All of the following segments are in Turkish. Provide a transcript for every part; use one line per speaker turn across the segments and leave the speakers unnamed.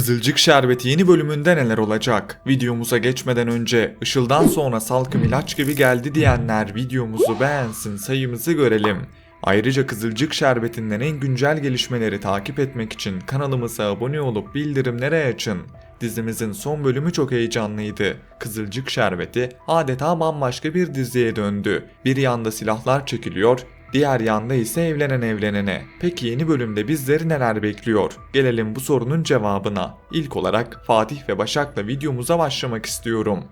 Kızılcık Şerbeti yeni bölümünde neler olacak? Videomuza geçmeden önce Işıl'dan sonra Salkım ilaç gibi geldi diyenler videomuzu beğensin, sayımızı görelim. Ayrıca Kızılcık Şerbeti'nden en güncel gelişmeleri takip etmek için kanalımıza abone olup bildirimleri açın. Dizimizin son bölümü çok heyecanlıydı. Kızılcık Şerbeti adeta bambaşka bir diziye döndü. Bir yanda silahlar çekiliyor, diğer yanda ise evlenen evlenene. Peki yeni bölümde bizleri neler bekliyor? Gelelim bu sorunun cevabına. İlk olarak Fatih ve Başak'la videomuza başlamak istiyorum.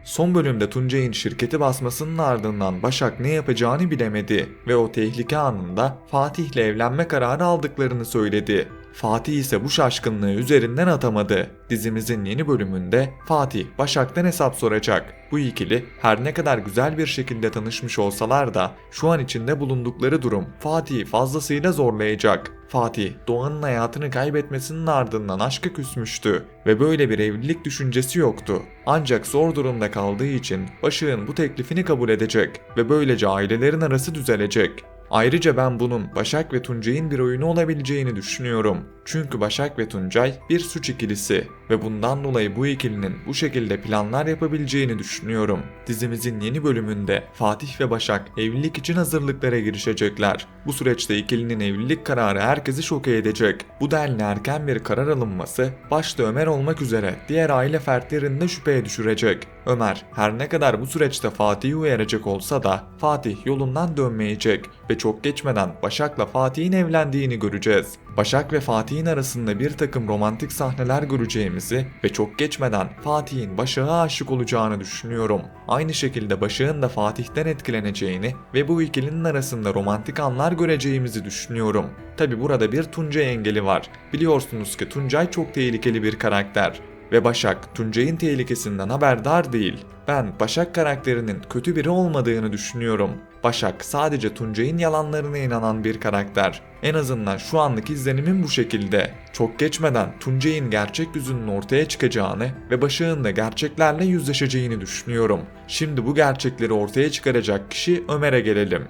Son bölümde Tuncay'ın şirketi basmasının ardından Başak ne yapacağını bilemedi ve o tehlike anında Fatih'le evlenme kararı aldıklarını söyledi. Fatih ise bu şaşkınlığı üzerinden atamadı. Dizimizin yeni bölümünde Fatih Başak'tan hesap soracak. Bu ikili her ne kadar güzel bir şekilde tanışmış olsalar da şu an içinde bulundukları durum Fatih'i fazlasıyla zorlayacak. Fatih, Doğan'ın hayatını kaybetmesinin ardından aşka küsmüştü ve böyle bir evlilik düşüncesi yoktu. Ancak zor durumda kaldığı için Başak'ın bu teklifini kabul edecek ve böylece ailelerin arası düzelecek. Ayrıca ben bunun Başak ve Tuncay'ın bir oyunu olabileceğini düşünüyorum. Çünkü Başak ve Tuncay bir suç ikilisi ve bundan dolayı bu ikilinin bu şekilde planlar yapabileceğini düşünüyorum. Dizimizin yeni bölümünde Fatih ve Başak evlilik için hazırlıklara girişecekler. Bu süreçte ikilinin evlilik kararı herkesi şoke edecek. Bu denli erken bir karar alınması başta Ömer olmak üzere diğer aile fertlerini de şüpheye düşürecek. Ömer her ne kadar bu süreçte Fatih'i uyaracak olsa da Fatih yolundan dönmeyecek ve çok geçmeden Başak'la Fatih'in evlendiğini göreceğiz. Başak ve Fatih'in arasında bir takım romantik sahneler göreceğimizi ve çok geçmeden Fatih'in Başak'a aşık olacağını düşünüyorum. Aynı şekilde Başak'ın da Fatih'ten etkileneceğini ve bu ikilinin arasında romantik anlar göreceğimizi düşünüyorum. Tabi burada bir Tuncay engeli var. Biliyorsunuz ki Tuncay çok tehlikeli bir karakter. Ve Başak, Tuncay'ın tehlikesinden haberdar değil. Ben Başak karakterinin kötü biri olmadığını düşünüyorum. Başak sadece Tuncay'ın yalanlarına inanan bir karakter. En azından şu anlık izlenimim bu şekilde. Çok geçmeden Tuncay'ın gerçek yüzünün ortaya çıkacağını ve Başak'ın da gerçeklerle yüzleşeceğini düşünüyorum. Şimdi bu gerçekleri ortaya çıkaracak kişi Ömer'e gelelim.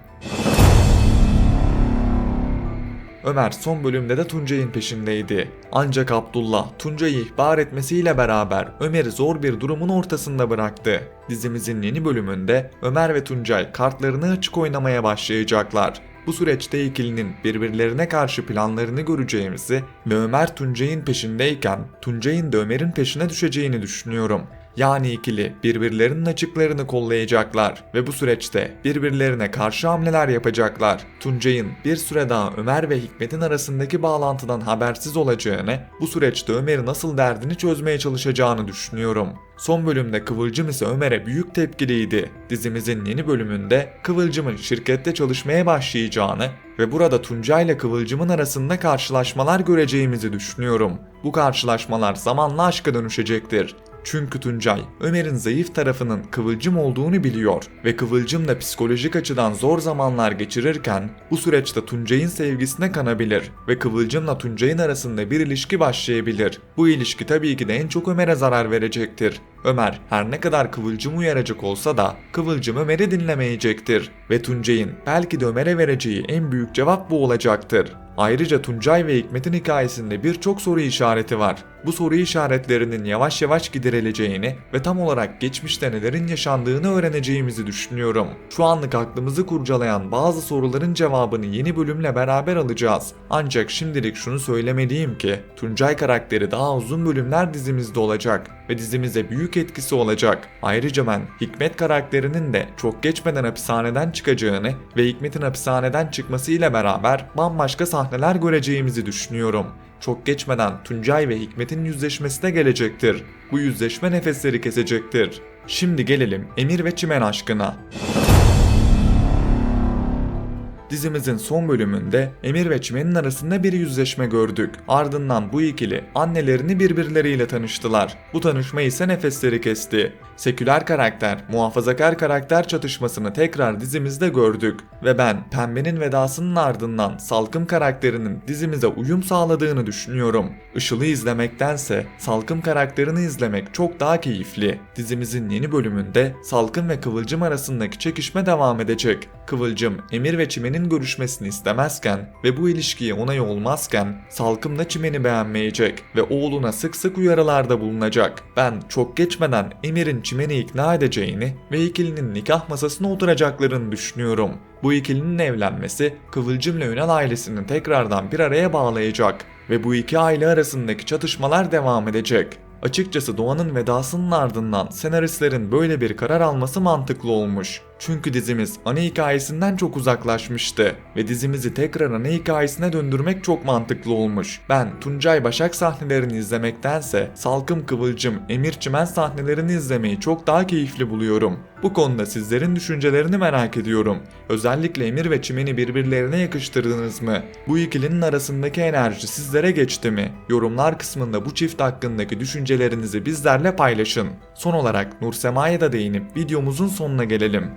Ömer son bölümde de Tuncay'ın peşindeydi. Ancak Abdullah Tuncay'ı ihbar etmesiyle beraber Ömer'i zor bir durumun ortasında bıraktı. Dizimizin yeni bölümünde Ömer ve Tuncay kartlarını açık oynamaya başlayacaklar. Bu süreçte ikilinin birbirlerine karşı planlarını göreceğimizi ve Ömer Tuncay'ın peşindeyken Tuncay'ın da Ömer'in peşine düşeceğini düşünüyorum. Yani ikili birbirlerinin açıklarını kollayacaklar ve bu süreçte birbirlerine karşı hamleler yapacaklar. Tuncay'ın bir süre daha Ömer ve Hikmet'in arasındaki bağlantıdan habersiz olacağını, bu süreçte Ömer'i nasıl derdini çözmeye çalışacağını düşünüyorum. Son bölümde Kıvılcım ise Ömer'e büyük tepkiliydi. Dizimizin yeni bölümünde Kıvılcım'ın şirkette çalışmaya başlayacağını ve burada Tuncay ile Kıvılcım'ın arasında karşılaşmalar göreceğimizi düşünüyorum. Bu karşılaşmalar zamanla aşka dönüşecektir. Çünkü Tuncay, Ömer'in zayıf tarafının Kıvılcım olduğunu biliyor ve Kıvılcım da psikolojik açıdan zor zamanlar geçirirken bu süreçte Tuncay'ın sevgisine kanabilir ve Kıvılcım'la Tuncay'ın arasında bir ilişki başlayabilir. Bu ilişki tabii ki de en çok Ömer'e zarar verecektir. Ömer her ne kadar Kıvılcım'ı uyaracak olsa da Kıvılcım Ömer'i dinlemeyecektir ve Tuncay'ın belki de Ömer'e vereceği en büyük cevap bu olacaktır. Ayrıca Tuncay ve Hikmet'in hikayesinde birçok soru işareti var. Bu soru işaretlerinin yavaş yavaş giderileceğini ve tam olarak geçmişte nelerin yaşandığını öğreneceğimizi düşünüyorum. Şu anlık aklımızı kurcalayan bazı soruların cevabını yeni bölümle beraber alacağız. Ancak şimdilik şunu söylemeliyim ki Tuncay karakteri daha uzun bölümler dizimizde olacak ve dizimize büyük etkisi olacak. Ayrıca ben Hikmet karakterinin de çok geçmeden hapishaneden çıkacağını ve Hikmet'in hapishaneden çıkmasıyla beraber bambaşka sahneler göreceğimizi düşünüyorum. Çok geçmeden Tuncay ve Hikmet'in yüzleşmesi de gelecektir. Bu yüzleşme nefesleri kesecektir. Şimdi gelelim Emir ve Çimen aşkına. Dizimizin son bölümünde Emir ve Çimen'in arasında bir yüzleşme gördük. Ardından bu ikili annelerini birbirleriyle tanıştılar. Bu tanışma ise nefesleri kesti. Seküler karakter, muhafazakar karakter çatışmasını tekrar dizimizde gördük. Ve ben Pembe'nin vedasının ardından Salkım karakterinin dizimize uyum sağladığını düşünüyorum. Işıl'ı izlemektense Salkım karakterini izlemek çok daha keyifli. Dizimizin yeni bölümünde Salkım ve Kıvılcım arasındaki çekişme devam edecek. Kıvılcım, Emir ve Çimen'in görüşmesini istemezken ve bu ilişkiye onay olmazken Salkım da Çimen'i beğenmeyecek ve oğluna sık sık uyarılarda bulunacak. Ben çok geçmeden Emir'in Çimen'i ikna edeceğini ve ikilinin nikah masasına oturacaklarını düşünüyorum. Bu ikilinin evlenmesi Kıvılcım ile Ünal ailesini tekrardan bir araya bağlayacak ve bu iki aile arasındaki çatışmalar devam edecek. Açıkçası Doğan'ın vedasının ardından senaristlerin böyle bir karar alması mantıklı olmuş. Çünkü dizimiz ana hikayesinden çok uzaklaşmıştı ve dizimizi tekrar ana hikayesine döndürmek çok mantıklı olmuş. Ben Tuncay Başak sahnelerini izlemektense Salkım Kıvılcım Emir Çimen sahnelerini izlemeyi çok daha keyifli buluyorum. Bu konuda sizlerin düşüncelerini merak ediyorum. Özellikle Emir ve Çimen'i birbirlerine yakıştırdınız mı? Bu ikilinin arasındaki enerji sizlere geçti mi? Yorumlar kısmında bu çift hakkındaki düşüncelerinizi bizlerle paylaşın. Son olarak Nursema'ya da değinip videomuzun sonuna gelelim.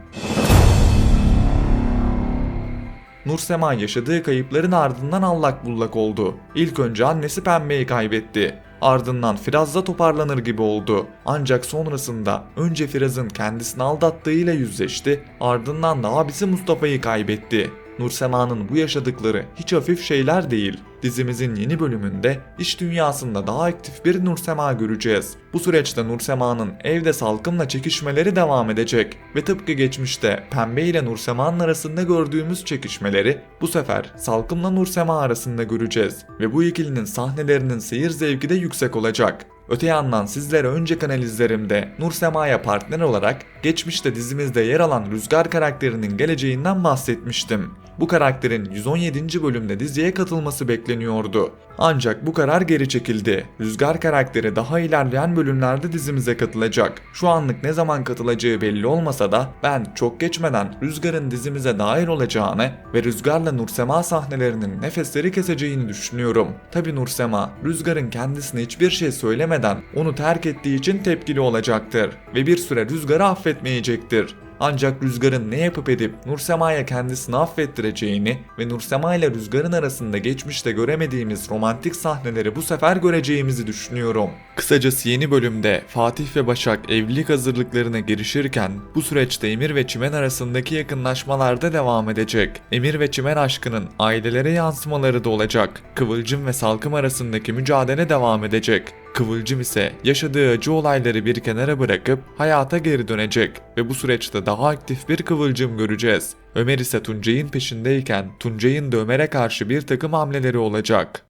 Nursema yaşadığı kayıpların ardından allak bullak oldu. İlk önce annesi Pembe'yi kaybetti. Ardından Firaz'la toparlanır gibi oldu. Ancak sonrasında önce Firaz'ın kendisini aldattığıyla yüzleşti, ardından da abisi Mustafa'yı kaybetti. Nursema'nın bu yaşadıkları hiç hafif şeyler değil. Dizimizin yeni bölümünde iş dünyasında daha aktif bir Nursema göreceğiz. Bu süreçte Nursema'nın evde Salkım'la çekişmeleri devam edecek ve tıpkı geçmişte Pembe ile Nursema'nın arasında gördüğümüz çekişmeleri bu sefer Salkım'la Nursema arasında göreceğiz ve bu ikilinin sahnelerinin seyir zevki de yüksek olacak. Öte yandan sizlere önceki analizlerimde Nursema'ya partner olarak geçmişte dizimizde yer alan Rüzgar karakterinin geleceğinden bahsetmiştim. Bu karakterin 117. bölümde diziye katılması bekleniyordu. Ancak bu karar geri çekildi. Rüzgar karakteri daha ilerleyen bölümlerde dizimize katılacak. Şu anlık ne zaman katılacağı belli olmasa da ben çok geçmeden Rüzgar'ın dizimize dahil olacağını ve Rüzgar'la Nursema sahnelerinin nefesleri keseceğini düşünüyorum. Tabi Nursema, Rüzgar'ın kendisine hiçbir şey söylemeden onu terk ettiği için tepkili olacaktır ve bir süre Rüzgar'ı affetmeyecektir. Ancak Rüzgar'ın ne yapıp edip Nursema'ya kendisini affettireceğini ve Nursema ile Rüzgar'ın arasında geçmişte göremediğimiz romantik sahneleri bu sefer göreceğimizi düşünüyorum. Kısacası yeni bölümde Fatih ve Başak evlilik hazırlıklarına girişirken bu süreçte Emir ve Çimen arasındaki yakınlaşmalar da devam edecek. Emir ve Çimen aşkının ailelere yansımaları da olacak. Kıvılcım ve Salkım arasındaki mücadele devam edecek. Kıvılcım ise yaşadığı acı olayları bir kenara bırakıp hayata geri dönecek ve bu süreçte daha aktif bir Kıvılcım göreceğiz. Ömer ise Tuncay'ın peşindeyken Tuncay'ın da Ömer'e karşı bir takım hamleleri olacak.